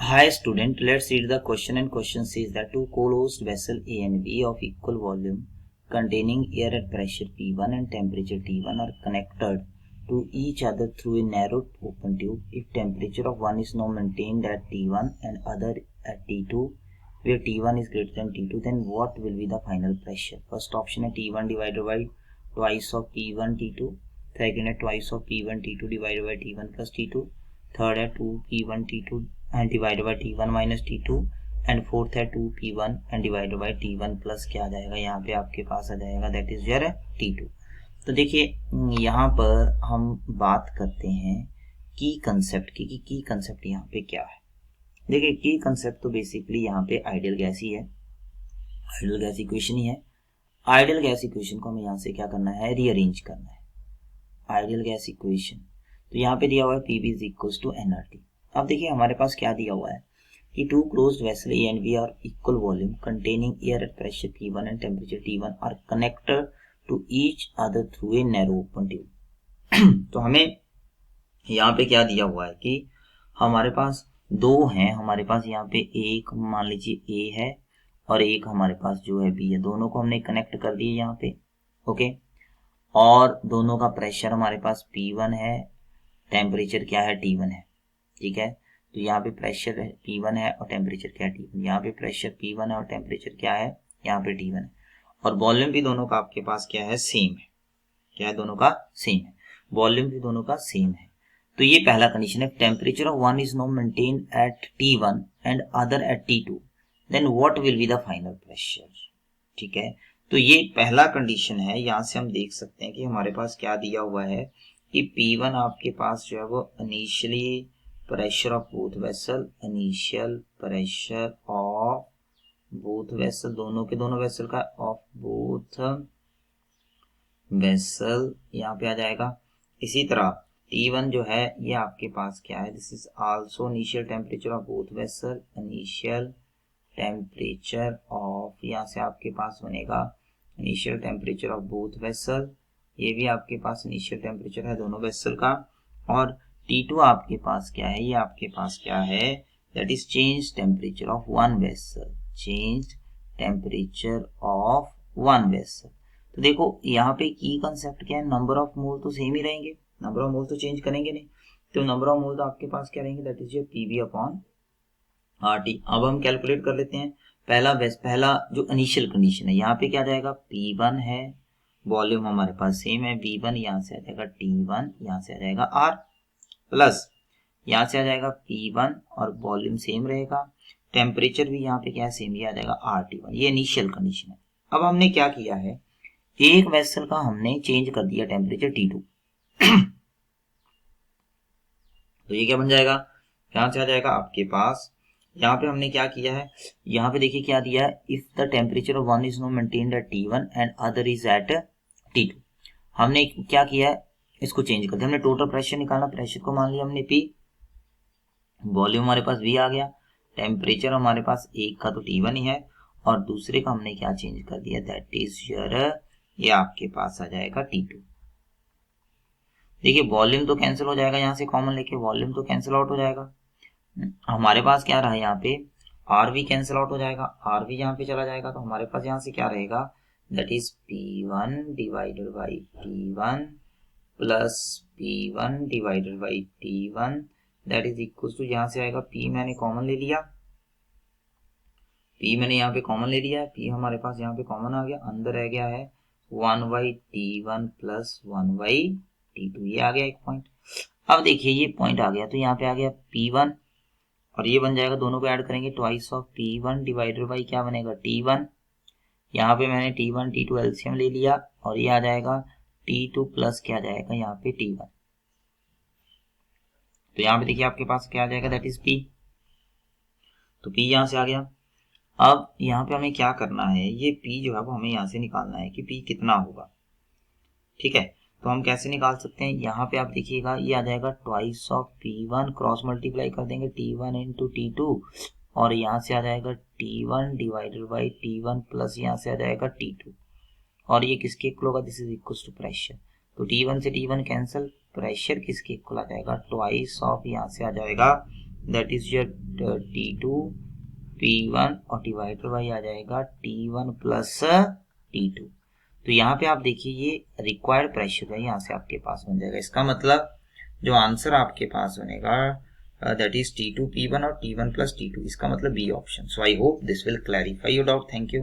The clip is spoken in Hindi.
Hi student, let's read the question and question says that two closed vessel A and B of equal volume containing air at pressure P1 and temperature T1 are connected to each other through a narrow open tube. If temperature of one is now maintained at T1 and other at T2 where T1 is greater than T2, then what will be the final pressure? First option है T1 divided by twice of P1 T2, second है twice of P1 T2 divided by T1 plus T2, third है 2 P1 T2 and divided by T1 minus T2 and fourth है 2 P1 and divided by T1 plus क्या आ जाएगा, यहाँ पे आपके पास आ जाएगा दैट इज योर T2। तो देखिए यहाँ पर हम बात करते हैं की कंसेप्ट की की कंसेप्ट यहाँ पे क्या है। देखिए की कंसेप्ट तो बेसिकली यहाँ पे आइडियल गैस ही है, आइडियल गैस इक्वेशन ही है। आइडियल गैस इक्वेशन को हमें यहाँ से क्या करना है, रीअरेंज करना है। आइडियल गैस इक्वेशन तो यहाँ पे दिया हुआ है PV is equals to nRT। अब देखिए हमारे पास क्या दिया हुआ है कि two closed vessel A and B are equal volume containing air at pressure P1 and temperature T1 are connected to each other through a narrow open tube। तो हमें यहाँ पे क्या दिया हुआ है कि हमारे पास दो हैं, हमारे पास यहाँ पे एक मान लीजिए A है और एक हमारे पास जो है B है, दोनों को हमने कनेक्ट कर दिए यहाँ पे, ओके। और दोनों का प्रेशर हमारे पास P1 है, टेम्परेचर क्या है T1 है, ठीक है। तो यहाँ पे प्रेशर P1 है और टेम्परेचर क्या है T1, यहाँ पे प्रेशर P1 है और टेम्परेचर क्या है यहाँ पे T1 है, और वॉल्यूम भी दोनों का आपके पास क्या है, सेम है। क्या है, दोनों का सेम है, वॉल्यूम भी दोनों का सेम है। तो ये पहला कंडीशन है, temperature of one is now maintain at T1 and other at T2 then what will be the final pressure, ठीक है। तो ये पहला कंडीशन है। यहाँ से हम देख सकते हैं कि हमारे पास क्या दिया हुआ है कि P1 आपके पास जो है वो initially pressure of both vessel, initial pressure of both vessel, दोनों के दोनों वेसल का ऑफ बोथ वेसल यहाँ पे आ जाएगा। इसी तरह T1 जो है ये आपके पास क्या है, this is also initial temperature of both vessel, initial temperature of, यहाँ से आपके पास बनेगा initial temperature of both vessel, ये भी आपके पास इनिशियल टेम्परेचर है दोनों वेसल का। और T2 आपके पास क्या है, ये आपके पास क्या है, that is change temperature of one vessel, change temperature of one vessel. तो देखो यहाँ पे की कंसेप्ट क्या है, नंबर ऑफ मोल तो सेम ही रहेंगे, नंबर ऑफ मोल तो चेंज करेंगे नहीं, तो नंबर ऑफ मोल तो आपके पास क्या रहेंगे, that is your PV upon RT। अब हम कैलकुलेट कर लेते हैं। पहला जो इनिशियल कंडीशन है, यहाँ पे क्या जाएगा, P1 है, वॉल्यूम हमारे पास सेम है V1, यहाँ से आ जाएगा T1, यहाँ से आ जाएगा R, प्लस यहाँ से आ जाएगा P1 और वॉल्यूम सेम रहेगा, टेम्परेचर भी यहाँ पे क्या है, सेम ही आ जाएगा RT1। ये इनिशियल कंडीशन है। अब हमने क्या किया है, एक वेसल का हमने चेंज कर दिया टेम्परेचर T2। तो ये क्या बन जाएगा, यहाँ से आ जाएगा आपके पास, यहाँ पे हमने क्या किया है, यहाँ पे देखिए क्या दिया है, if the temperature of one is no maintained at T1 and other is at T2। हमने क्या किया है, इसको चेंज कर दिया, हमने टोटल प्रेशर निकालना, प्रेशर को मान लिया हमने P, वॉल्यूम हमारे पास V आ गया, टेम्परेचर हमारे पास एक का तो T1 ही है और दूसरे का हमने क्या चेंज कर दिया, दैट इज योर, ये आपके पास आ जाएगा T2। देखिए वॉल्यूम तो कैंसिल हो जाएगा, यहाँ से कॉमन लेके वॉल्यूम तो कैंसिल आउट हो जाएगा, हमारे पास क्या रहा यहाँ पे, RV कैंसिल आउट हो जाएगा, RV यहाँ पे चला जाएगा, तो हमारे पास यहाँ से क्या रहेगा, that is P1 divided by T1 plus P1 divided by T1 that is equal to, यहाँ से आएगा P मैंने कॉमन ले लिया, P मैंने यहाँ पे कॉमन ले लिया है, P हमारे पास यहाँ पे कॉमन आ गया, अंदर रह गया है 1/T1 प्लस 1/T2, ये आ गया एक पॉइंट। अब देखिए ये पॉइंट आ गया, तो यहाँ पे आ गया P1 और ये बन जाएगा, दोनों को ऐड करेंगे twice of P1 divided by क्या बनेगा, T1। यहाँ पे मैंने T1 T2 एलसीएम ले लिया और ये आ जाएगा T2 प्लस क्या जाएगा यहाँ पे T1। तो यहाँ पे देखिए आपके पास क्या आ जाएगा, दैट इज P। तो P यहाँ से आ गया। अब यहाँ पे हमें क्या करना है, ये P जो है वो हमें यहाँ से निकालना है कि P कितना होगा, ठीक है। तो हम कैसे निकाल सकते हैं, यहाँ पे आप देखिएगा ये आ जाएगा twice of P1 cross multiply कर देंगे T1 इंटू T2 और यहाँ से आ जाएगा T1 divided by T1 plus यहाँ से आ जाएगा T2 और ये किसके इक्वल होगा, this is equal to pressure. तो T1 से T1 कैंसिल, प्रेशर किसके इक्वल आ जाएगा, ट्वाइस ऑफ यहाँ से आ जाएगा that is your T2 P1 और डिवाइडर बाई आ जाएगा T1 प्लस T2। तो यहाँ पे आप देखिए ये रिक्वायर्ड प्रेशर है, यहाँ से आपके पास बन जाएगा। इसका मतलब जो आंसर आपके पास बनेगा दैट इज T2 P1 और T1 प्लस T2, इसका मतलब B option. So I hope this will clarify your doubt. Thank you.